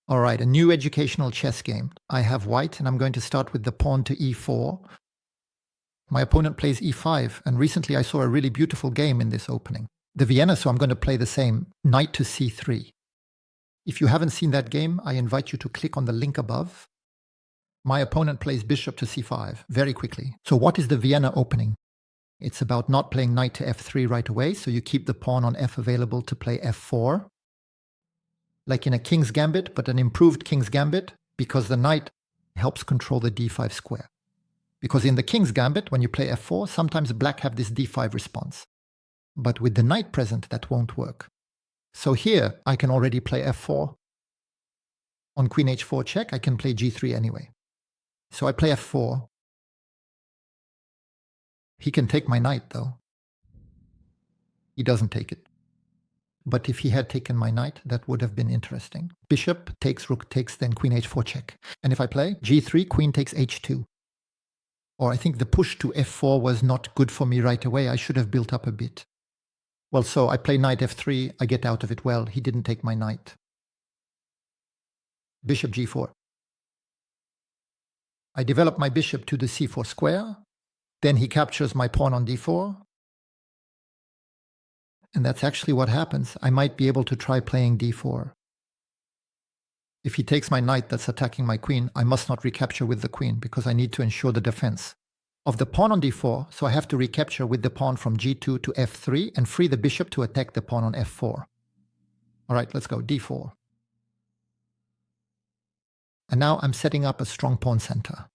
All right, a new educational chess game. I have white and I'm going to start with the pawn to e4. My opponent plays e5, and recently I saw a really beautiful game in this opening. The Vienna, so I'm going to play the same, knight to c3. If you haven't seen that game, I invite you to click on the link above. My opponent plays bishop to c5 very quickly. So what is the Vienna opening? It's about not playing knight to f3 right away, so you keep the pawn on f available to play f4. Like in a king's gambit, but an improved king's gambit, because the knight helps control the d5 square. Because in the king's gambit, when you play f4, sometimes black have this d5 response. But with the knight present, that won't work. So here, I can already play f4. On queen h4 check, I can play g3 anyway. So I play f4. He can take my knight, though. He doesn't take it. But if he had taken my knight, that would have been interesting. Bishop takes, rook takes, then queen h4 check. And if I play g3, queen takes h2. Or I think the push to f4 was not good for me right away. I should have built up a bit. Well, so I play knight f3. I get out of it well. He didn't take my knight. Bishop g4. I develop my bishop to the c4 square. Then he captures my pawn on d4. And that's actually what happens. I might be able to try playing d4. If he takes my knight that's attacking my queen, I must not recapture with the queen because I need to ensure the defense of the pawn on d4, so I have to recapture with the pawn from g2 to f3 and free the bishop to attack the pawn on f4. All right, let's go d4. And now I'm setting up a strong pawn center.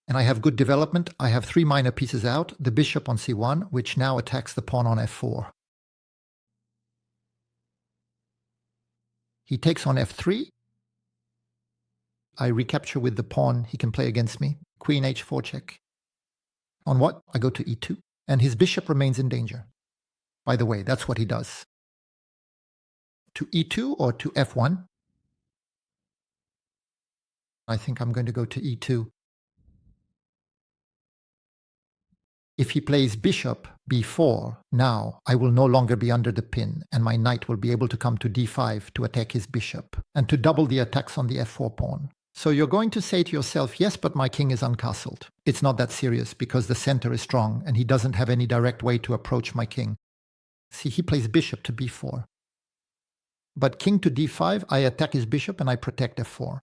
And I have good development. I have 3 minor pieces out, the bishop on c1, which now attacks the pawn on f4. He takes on f3. I recapture with the pawn he can play against me. Queen h4 check. On what? I go to e2. And his bishop remains in danger. By the way, that's what he does. To e2 or to f1? I think I'm going to go to e2. If he plays bishop b4, now I will no longer be under the pin, and my knight will be able to come to d5 to attack his bishop, and to double the attacks on the f4 pawn. So you're going to say to yourself, yes, but my king is uncastled. It's not that serious, because the center is strong, and he doesn't have any direct way to approach my king. See, he plays bishop to b4. But king to d5, I attack his bishop, and I protect f4.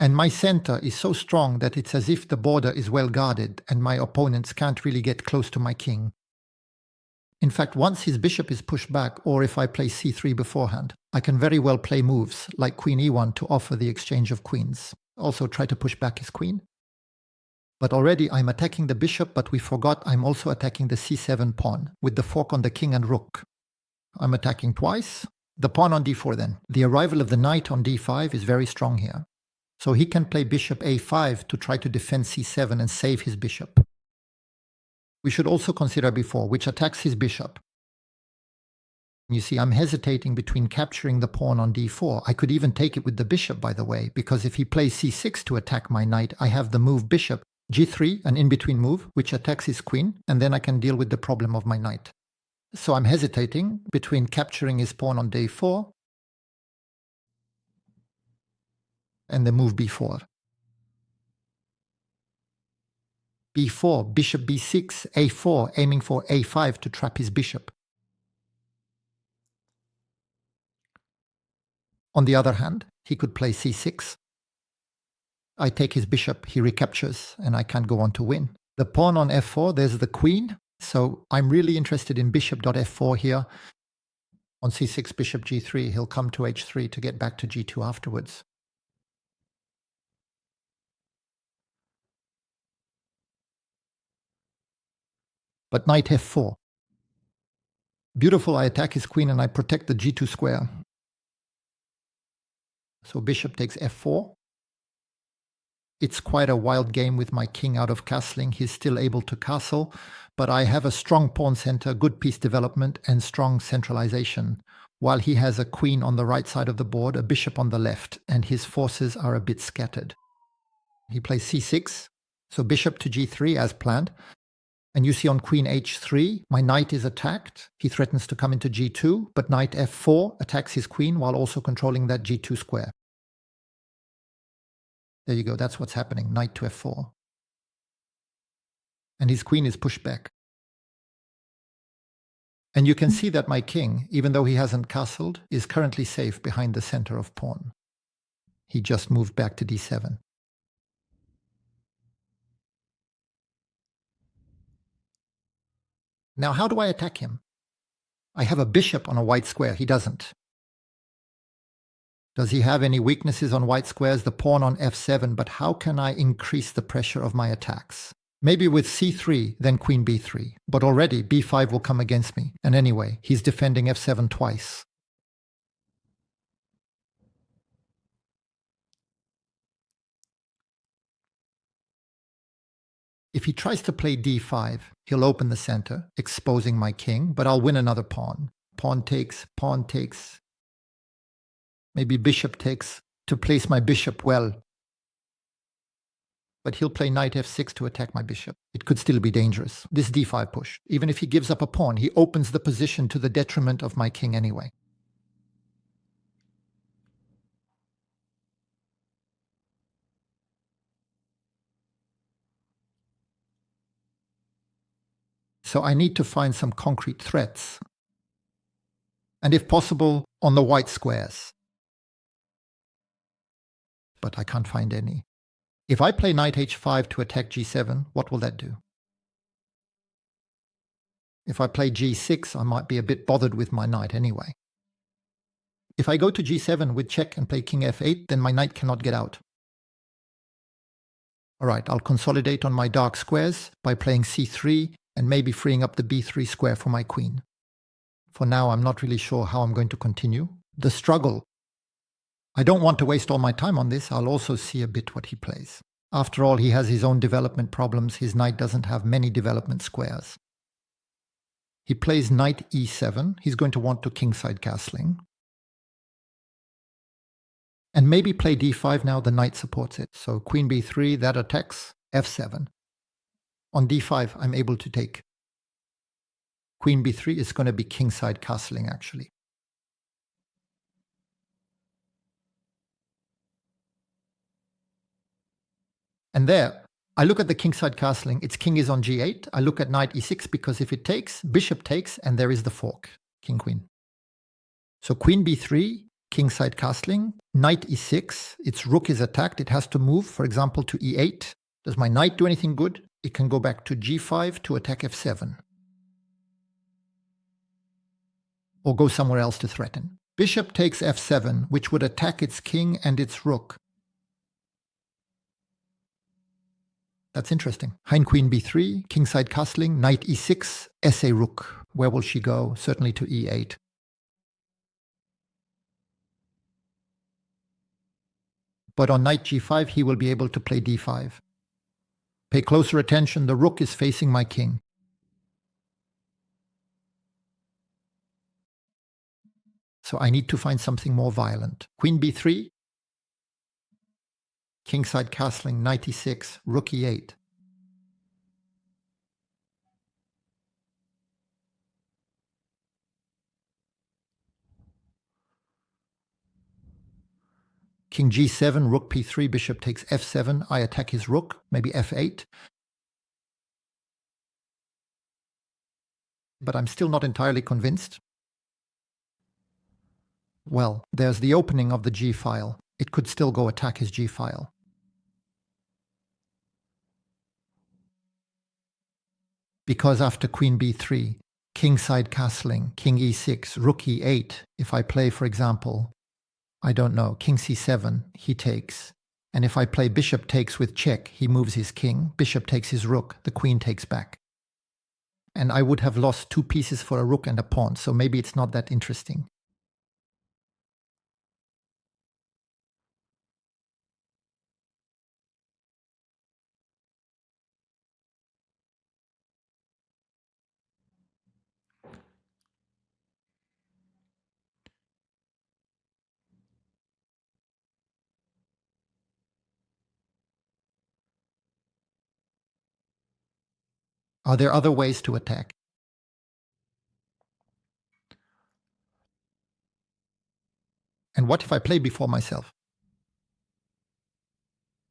And my center is so strong that it's as if the border is well guarded and my opponents can't really get close to my king. In fact, once his bishop is pushed back, or if I play c3 beforehand, I can very well play moves like queen e1 to offer the exchange of queens. Also try to push back his queen. But already I'm attacking the bishop, but we forgot I'm also attacking the c7 pawn with the fork on the king and rook. I'm attacking twice. The pawn on d4 then. The arrival of the knight on d5 is very strong here. So he can play bishop a5 to try to defend c7 and save his bishop. We should also consider b4, which attacks his bishop. You see, I'm hesitating between capturing the pawn on d4. I could even take it with the bishop, by the way, because if he plays c6 to attack my knight, I have the move bishop, g3, an in-between move, which attacks his queen, and then I can deal with the problem of my knight. So I'm hesitating between capturing his pawn on d4 and the move b4. b4, bishop b6, a4, aiming for a5 to trap his bishop. On the other hand, he could play c6. I take his bishop, he recaptures, and I can't go on to win. The pawn on f4, there's the queen, so I'm really interested in bishop.f4 here. On c6, bishop g3, he'll come to h3 to get back to g2 afterwards. But knight f4. Beautiful, I attack his queen and I protect the g2 square. So bishop takes f4. It's quite a wild game with my king out of castling. He's still able to castle, but I have a strong pawn center, good piece development, and strong centralization, while he has a queen on the right side of the board, a bishop on the left, and his forces are a bit scattered. He plays c6, so bishop to g3 as planned. And you see on queen h3, my knight is attacked. He threatens to come into g2, but knight f4 attacks his queen while also controlling that g2 square. There you go, that's what's happening, knight to f4. And his queen is pushed back. And you can see that my king, even though he hasn't castled, is currently safe behind the center of pawn. He just moved back to d7. Now how do I attack him? I have a bishop on a white square, he doesn't. Does he have any weaknesses on white squares? The pawn on f7, but how can I increase the pressure of my attacks? Maybe with c3, then queen b3. But already b5 will come against me. And anyway, he's defending f7 twice. If he tries to play d5, he'll open the center, exposing my king, but I'll win another pawn. Pawn takes, maybe bishop takes to place my bishop well. But he'll play knight f6 to attack my bishop. It could still be dangerous, this d5 push. Even if he gives up a pawn, he opens the position to the detriment of my king anyway. So I need to find some concrete threats. And if possible, on the white squares. But I can't find any. If I play knight h5 to attack g7, what will that do? If I play g6, I might be a bit bothered with my knight anyway. If I go to g7 with check and play king f8, then my knight cannot get out. Alright, I'll consolidate on my dark squares by playing c3 and maybe freeing up the b3 square for my queen. For now, I'm not really sure how I'm going to continue. The struggle. I don't want to waste all my time on this. I'll also see a bit what he plays. After all, he has his own development problems. His knight doesn't have many development squares. He plays knight e7. He's going to want to kingside castling. And maybe play d5 now, the knight supports it. So queen b3, that attacks, f7. On d5, I'm able to take. Queen b3 is going to be kingside castling, actually. And there, I look at the kingside castling. Its king is on g8. I look at knight e6 because if it takes, bishop takes, and there is the fork, king-queen. So queen b3, kingside castling, knight e6, its rook is attacked. It has to move, for example, to e8. Does my knight do anything good? It can go back to g5 to attack f7. Or go somewhere else to threaten. Bishop takes f7, which would attack its king and its rook. That's interesting. Hind queen b3, kingside castling, knight e6, sa rook. Where will she go? Certainly to e8. But on knight g5, he will be able to play d5. Pay closer attention, the rook is facing my king. So I need to find something more violent. Queen b3, kingside castling, knight e6, rook e8. King g7, rook p3, bishop takes f7. I attack his rook, maybe f8. But I'm still not entirely convinced. Well, there's the opening of the g file. It could still go attack his g file. Because after queen b3, kingside castling, king e6, rook e8, if I play, for example, I don't know, king c7, he takes. And if I play bishop takes with check, he moves his king, bishop takes his rook, the queen takes back. And I would have lost 2 pieces for a rook and a pawn, so maybe it's not that interesting. Are there other ways to attack? And what if I play before myself?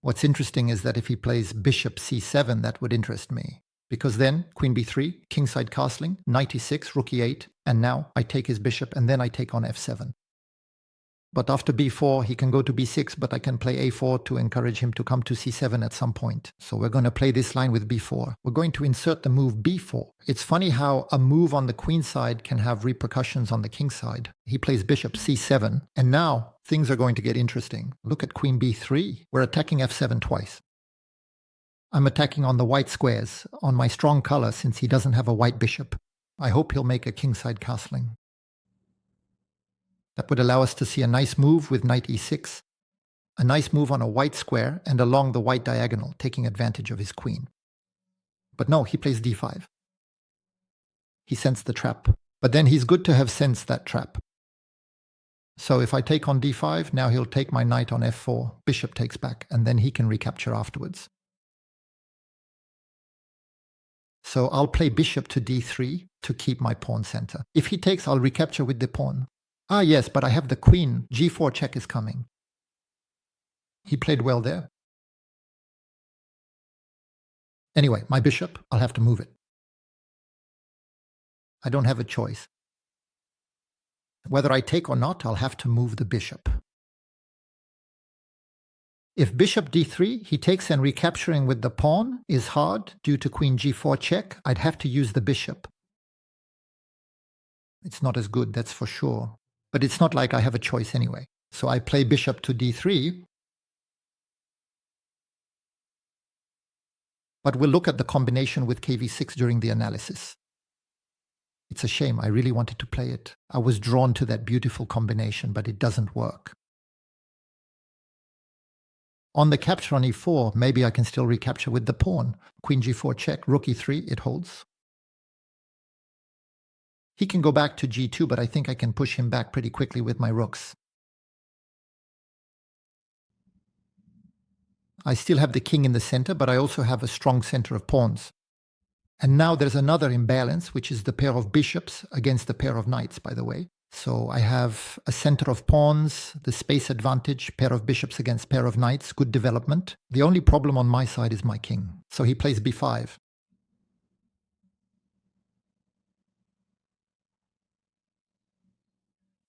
What's interesting is that if he plays bishop c7, that would interest me. Because then queen b3, kingside castling, knight e6, rook e8, and now I take his bishop and then I take on f7. But after b4, he can go to b6, but I can play a4 to encourage him to come to c7 at some point. So we're going to play this line with b4. We're going to insert the move b4. It's funny how a move on the queen side can have repercussions on the king side. He plays bishop c7, and now things are going to get interesting. Look at queen b3. We're attacking f7 twice. I'm attacking on the white squares, on my strong color since he doesn't have a white bishop. I hope he'll make a kingside castling. That would allow us to see a nice move with knight e6, a nice move on a white square and along the white diagonal, taking advantage of his queen. But no, he plays d5. He sensed the trap. But then he's good to have sensed that trap. So if I take on d5, now he'll take my knight on f4, bishop takes back, and then he can recapture afterwards. So I'll play bishop to d3 to keep my pawn center. If he takes, I'll recapture with the pawn. Ah, yes, but I have the queen. g4 check is coming. He played well there. Anyway, my bishop, I'll have to move it. I don't have a choice. Whether I take or not, I'll have to move the bishop. If bishop d3, he takes and recapturing with the pawn is hard due to queen g4 check, I'd have to use the bishop. It's not as good, that's for sure. But it's not like I have a choice anyway. So I play bishop to d3. But we'll look at the combination with kv6 during the analysis. It's a shame, I really wanted to play it. I was drawn to that beautiful combination, but it doesn't work. On the capture on e4, maybe I can still recapture with the pawn. Queen g4 check, rook e3, it holds. He can go back to g2, but I think I can push him back pretty quickly with my rooks. I still have the king in the center, but I also have a strong center of pawns. And now there's another imbalance, which is the pair of bishops against the pair of knights, by the way. So I have a center of pawns, the space advantage, pair of bishops against pair of knights, good development. The only problem on my side is my king. So he plays b5.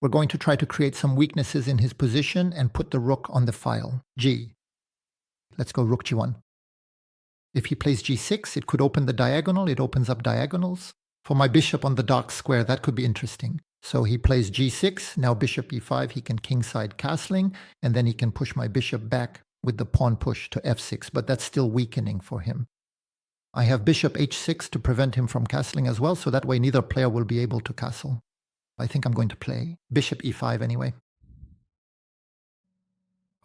We're going to try to create some weaknesses in his position and put the rook on the file, g. Let's go rook g1. If he plays g6, it could open the diagonal. It opens up diagonals. For my bishop on the dark square, that could be interesting. So he plays g6, now bishop e5, he can kingside castling, and then he can push my bishop back with the pawn push to f6, but that's still weakening for him. I have bishop h6 to prevent him from castling as well, so that way neither player will be able to castle. I think I'm going to play bishop e5 anyway.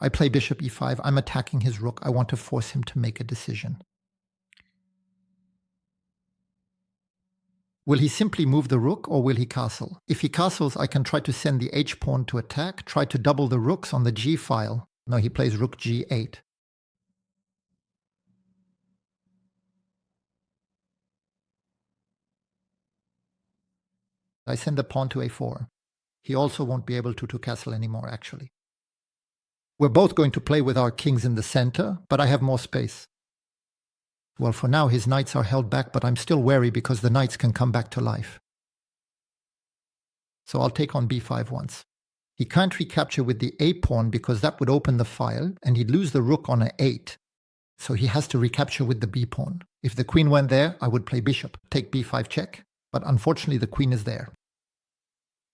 I play bishop e5. I'm attacking his rook. I want to force him to make a decision. Will he simply move the rook or will he castle? If he castles, I can try to send the h-pawn to attack, try to double the rooks on the g file. No, he plays rook g8. I send the pawn to a4. He also won't be able to castle anymore, actually. We're both going to play with our kings in the center, but I have more space. Well, for now, his knights are held back, but I'm still wary because the knights can come back to life. So I'll take on b5 once. He can't recapture with the a-pawn because that would open the file, and he'd lose the rook on a8. So he has to recapture with the b-pawn. If the queen went there, I would play bishop, take b5 check. But unfortunately, the queen is there.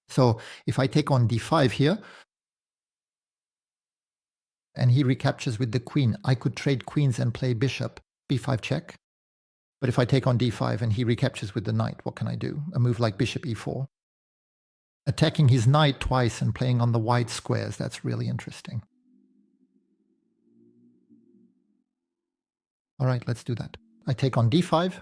So if I take on d5 here, and he recaptures with the queen, I could trade queens and play bishop, b5 check. But if I take on d5 and he recaptures with the knight, what can I do? A move like bishop e4. Attacking his knight twice and playing on the white squares, that's really interesting. All right, let's do that. I take on d5.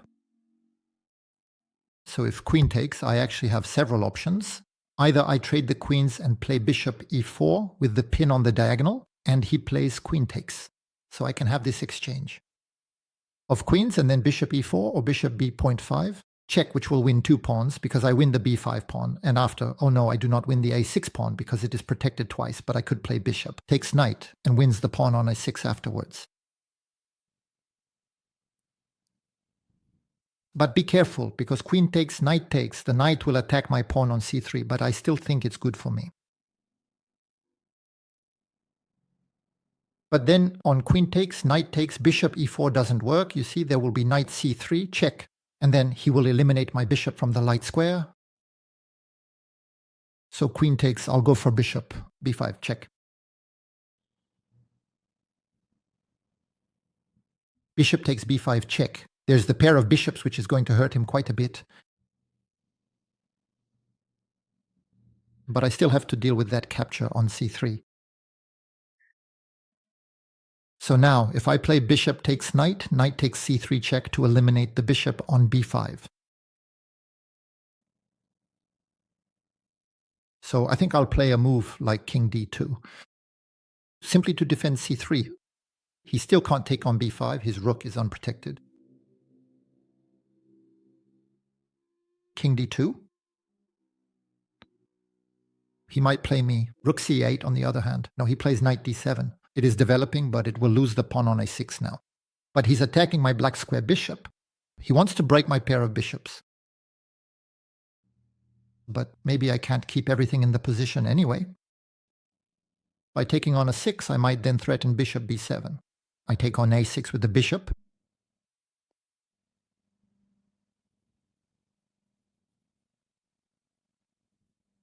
So if queen takes, I actually have several options. Either I trade the queens and play bishop e4 with the pin on the diagonal, and he plays queen takes. So I can have this exchange of queens and then bishop e4 or bishop b.5, check, which will win 2 pawns because I win the b5 pawn. And after, oh no, I do not win the a6 pawn because it is protected twice, but I could play bishop. Takes knight and wins the pawn on a6 afterwards. But be careful, because queen takes, knight takes. The knight will attack my pawn on c3, but I still think it's good for me. But then on queen takes, knight takes, bishop e4 doesn't work. You see, there will be knight c3, check. And then he will eliminate my bishop from the light square. So queen takes, I'll go for bishop b5, check. Bishop takes b5, check. There's the pair of bishops, which is going to hurt him quite a bit. But I still have to deal with that capture on c3. So now, if I play bishop takes knight, knight takes c3 check to eliminate the bishop on b5. So I think I'll play a move like king d2, simply to defend c3. He still can't take on b5, his rook is unprotected. King d2. He might play me rook c8 on the other hand. No, he plays knight d7. It is developing, but it will lose the pawn on a6 now. But he's attacking my black square bishop. He wants to break my pair of bishops. But maybe I can't keep everything in the position anyway. By taking on a6, I might then threaten bishop b7. I take on a6 with the bishop.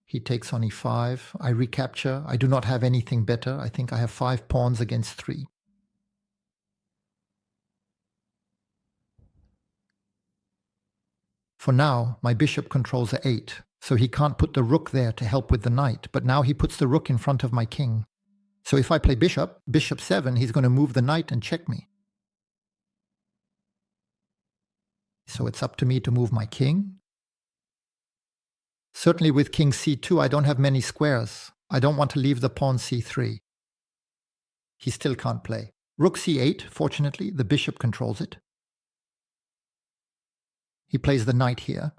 He takes on e5. I recapture. I do not have anything better. I think I have 5 pawns against 3. For now, my bishop controls a8, so he can't put the rook there to help with the knight, but now he puts the rook in front of my king. So if I play bishop, bishop 7, he's going to move the knight and check me. So it's up to me to move my king. Certainly with king c2, I don't have many squares. I don't want to leave the pawn c3. He still can't play. Rook c8, fortunately, the bishop controls it. He plays the knight here.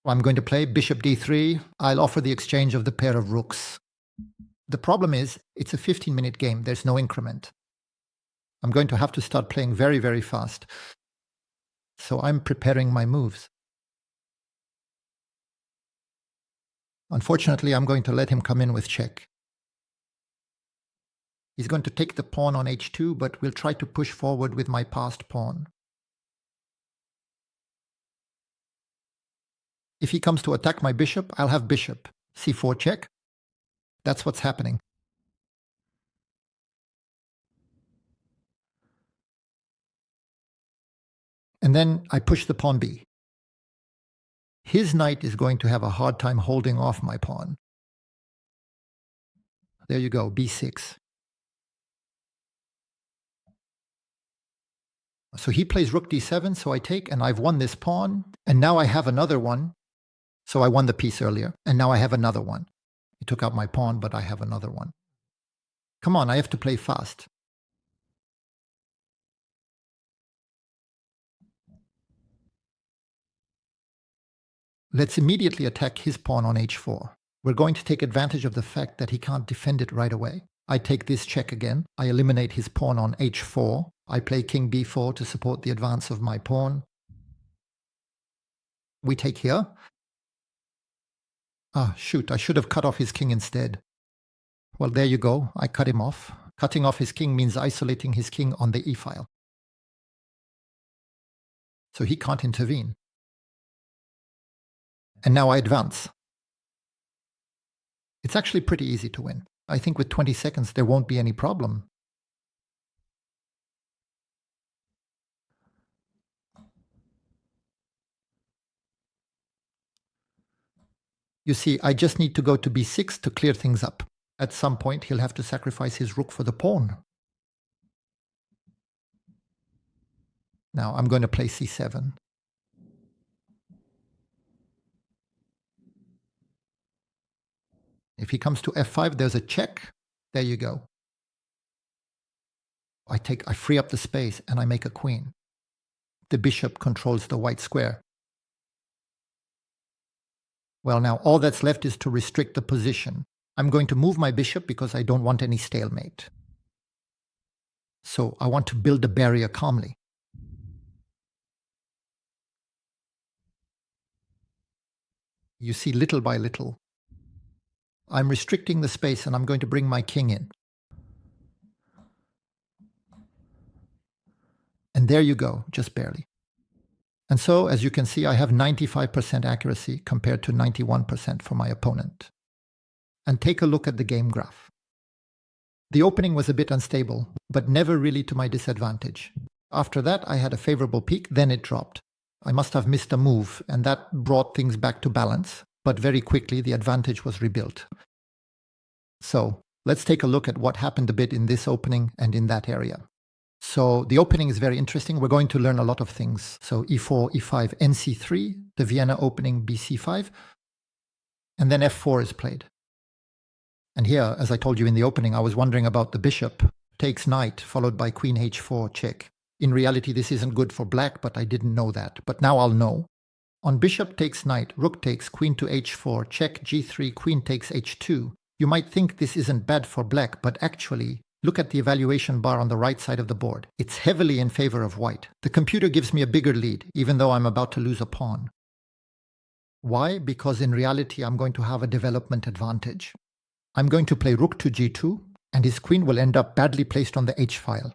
I'm going to play bishop d3. I'll offer the exchange of the pair of rooks. The problem is, it's a 15-minute game. There's no increment. I'm going to have to start playing very, very fast. So I'm preparing my moves. Unfortunately, I'm going to let him come in with check. He's going to take the pawn on h2, but we'll try to push forward with my passed pawn. If he comes to attack my bishop, I'll have bishop c4 check. That's what's happening. And then I push the pawn b. His knight is going to have a hard time holding off my pawn. There you go, b6. So he plays rook d7, so I take, and I've won this pawn. And now I have another one. So I won the piece earlier, and now I have another one. He took out my pawn, but I have another one. Come on, I have to play fast. Let's immediately attack his pawn on h4. We're going to take advantage of the fact that he can't defend it right away. I take this check again. I eliminate his pawn on h4. I play king b4 to support the advance of my pawn. We take here. Ah, shoot, I should have cut off his king instead. Well, there you go. I cut him off. Cutting off his king means isolating his king on the e-file. So he can't intervene. And now I advance. It's actually pretty easy to win. I think with 20 seconds there won't be any problem. You see, I just need to go to b6 to clear things up. At some point he'll have to sacrifice his rook for the pawn. Now I'm going to play c7. If he comes to f5, there's a check. There you go. I free up the space and I make a queen. The bishop controls the white square. Well, now all that's left is to restrict the position. I'm going to move my bishop because I don't want any stalemate. So I want to build a barrier calmly. You see, little by little, I'm restricting the space and I'm going to bring my king in. And there you go, just barely. And so, as you can see, I have 95% accuracy compared to 91% for my opponent. And take a look at the game graph. The opening was a bit unstable, but never really to my disadvantage. After that, I had a favorable peak, then it dropped. I must have missed a move, and that brought things back to balance, but very quickly the advantage was rebuilt. So, let's take a look at what happened a bit in this opening and in that area. So the opening is very interesting. We're going to learn a lot of things. So e4, e5, nc3, the Vienna opening bc5, and then f4 is played. And here, as I told you in the opening, I was wondering about the bishop takes knight, followed by queen h4 check. In reality, this isn't good for black, but I didn't know that. But now I'll know. On bishop takes knight, rook takes queen to h4, check g3, queen takes h2. You might think this isn't bad for black, but actually, look at the evaluation bar on the right side of the board. It's heavily in favor of white. The computer gives me a bigger lead, even though I'm about to lose a pawn. Why? Because in reality, I'm going to have a development advantage. I'm going to play rook to g2, and his queen will end up badly placed on the h-file.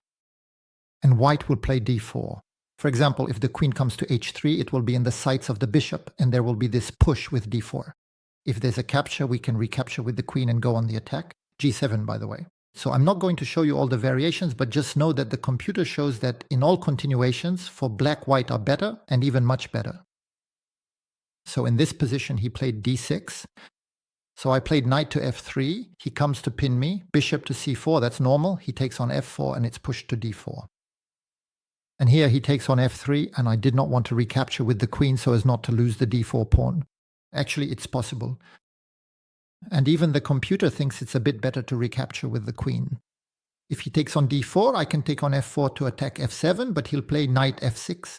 And white will play d4. For example, if the queen comes to h3, it will be in the sights of the bishop, and there will be this push with d4. If there's a capture, we can recapture with the queen and go on the attack. g7, by the way. So I'm not going to show you all the variations, but just know that the computer shows that in all continuations, for black, white are better, and even much better. So in this position, he played d6. So I played knight to f3. He comes to pin me. Bishop to c4, that's normal. He takes on f4, and it's pushed to d4. And here he takes on f3, and I did not want to recapture with the queen so as not to lose the d4 pawn. Actually, it's possible. And even the computer thinks it's a bit better to recapture with the queen. If he takes on d4, I can take on f4 to attack f7, but he'll play knight f6.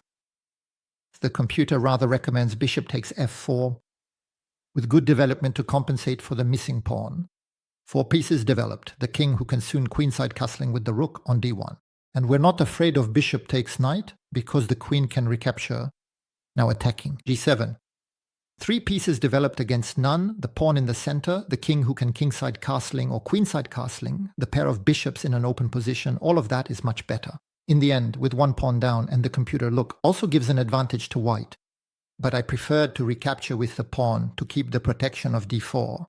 The computer rather recommends bishop takes f4, with good development to compensate for the missing pawn. 4 pieces developed, the king who can soon queenside castling with the rook on d1. And we're not afraid of bishop takes knight, because the queen can recapture, now attacking. g7. 3 pieces developed against none, the pawn in the center, the king who can kingside castling or queenside castling, the pair of bishops in an open position, all of that is much better. In the end, with 1 pawn down and the computer look also gives an advantage to white. But I preferred to recapture with the pawn to keep the protection of d4.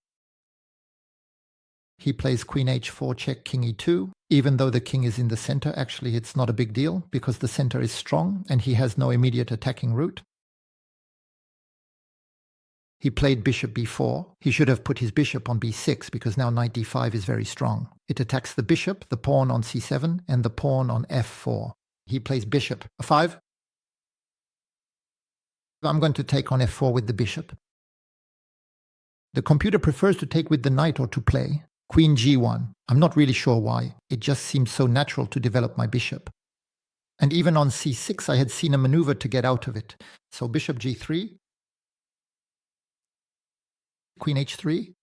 He plays queen h4 check king e2. Even though the king is in the center, actually it's not a big deal because the center is strong and he has no immediate attacking route. He played bishop b4. He should have put his bishop on b6 because now knight d5 is very strong. It attacks the bishop, the pawn on c7, and the pawn on f4. He plays bishop f5. I'm going to take on f4 with the bishop. The computer prefers to take with the knight or to play. Queen g1. I'm not really sure why. It just seems so natural to develop my bishop. And even on c6 I had seen a maneuver to get out of it. So bishop g3. Queen h3,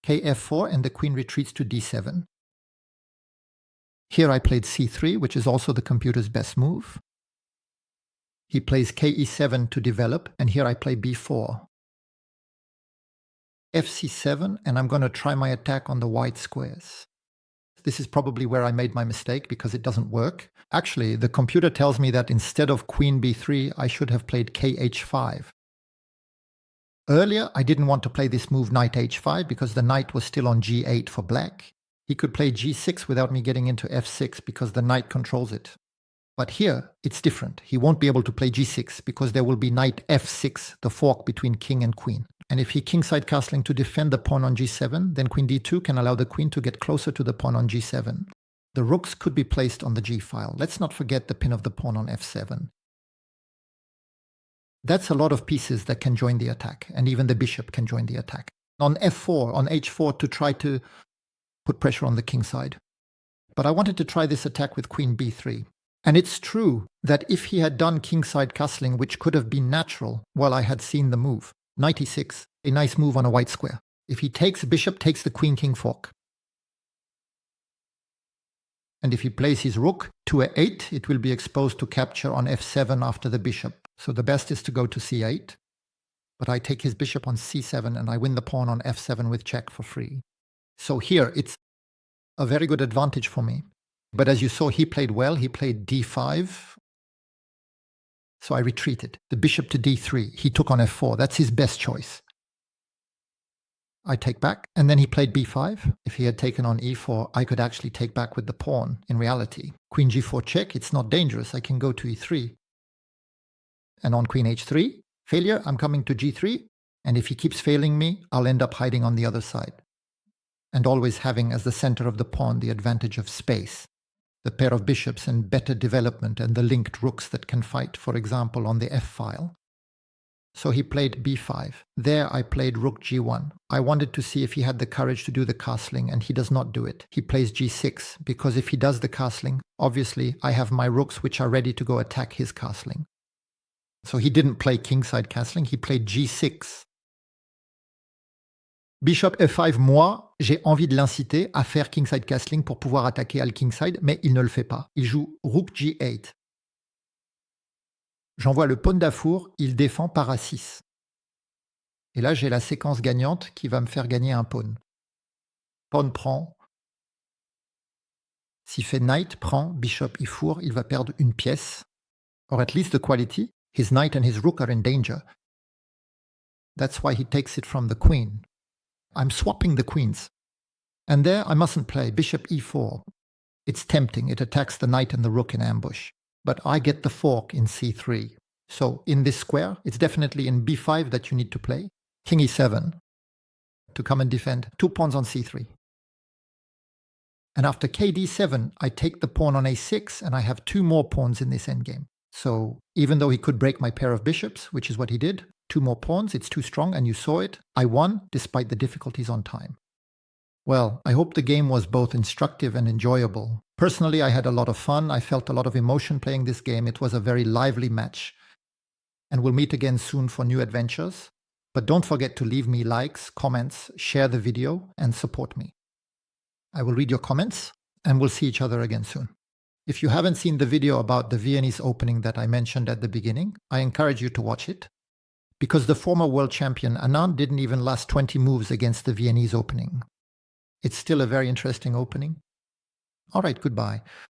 kf4, and the queen retreats to d7. Here I played c3, which is also the computer's best move. He plays ke7 to develop, and here I play b4. fc7, and I'm going to try my attack on the white squares. This is probably where I made my mistake because it doesn't work. Actually, the computer tells me that instead of queen b3, I should have played kh5. Earlier, I didn't want to play this move knight h5 because the knight was still on g8 for black. He could play g6 without me getting into f6 because the knight controls it. But here, it's different. He won't be able to play g6 because there will be knight f6, the fork between king and queen. And if he kingside castling to defend the pawn on g7, then queen d2 can allow the queen to get closer to the pawn on g7. The rooks could be placed on the g-file. Let's not forget the pin of the pawn on f7. That's a lot of pieces that can join the attack, and even the bishop can join the attack. On f4, on h4 to try to put pressure on the king side. But I wanted to try this attack with queen b3. And it's true that if he had done kingside castling, which could have been natural, well, I had seen the move. Knight e6, a nice move on a white square. If he takes, bishop takes the queen-king fork. And if he plays his rook to a8, it will be exposed to capture on f7 after the bishop. So the best is to go to c8. But I take his bishop on c7 and I win the pawn on f7 with check for free. So here, it's a very good advantage for me. But as you saw, he played well. He played d5. So I retreated. The bishop to d3. He took on f4. That's his best choice. I take back, and then he played b5. If he had taken on e4, I could actually take back with the pawn, in reality. Queen g4 check, it's not dangerous. I can go to e3. And on queen h3, failure, I'm coming to g3. And if he keeps failing me, I'll end up hiding on the other side. And always having as the center of the pawn the advantage of space. The pair of bishops and better development and the linked rooks that can fight, for example, on the f-file. So he played b5. There I played rook g1. I wanted to see if he had the courage to do the castling, and he does not do it. He plays g6, because if he does the castling, obviously I have my rooks which are ready to go attack his castling. So he didn't play kingside castling, he played g6. Bishop f5, moi, j'ai envie de l'inciter à faire kingside castling pour pouvoir attaquer al kingside, mais il ne le fait pas. Il joue rook g8. J'envoie le pawn d'Afour, il défend par A6. Et là, j'ai la séquence gagnante qui va me faire gagner un pawn. Pawn prend. S'il fait knight, prend, bishop e4, il va perdre une pièce. Or at least the quality, his knight and his rook are in danger. That's why he takes it from the queen. I'm swapping the queens. And there I mustn't play bishop e4. It's tempting, it attacks the knight and the rook in ambush. But I get the fork in c3. So in this square, it's definitely in b5 that you need to play. King e7 to come and defend 2 pawns on c3. And after kd7, I take the pawn on a6 and I have 2 more pawns in this endgame. So even though he could break my pair of bishops, which is what he did, 2 more pawns, it's too strong and you saw it, I won despite the difficulties on time. Well, I hope the game was both instructive and enjoyable. Personally, I had a lot of fun. I felt a lot of emotion playing this game. It was a very lively match. And we'll meet again soon for new adventures. But don't forget to leave me likes, comments, share the video, and support me. I will read your comments, and we'll see each other again soon. If you haven't seen the video about the Viennese opening that I mentioned at the beginning, I encourage you to watch it. Because the former world champion Anand didn't even last 20 moves against the Viennese opening. It's still a very interesting opening. All right, goodbye.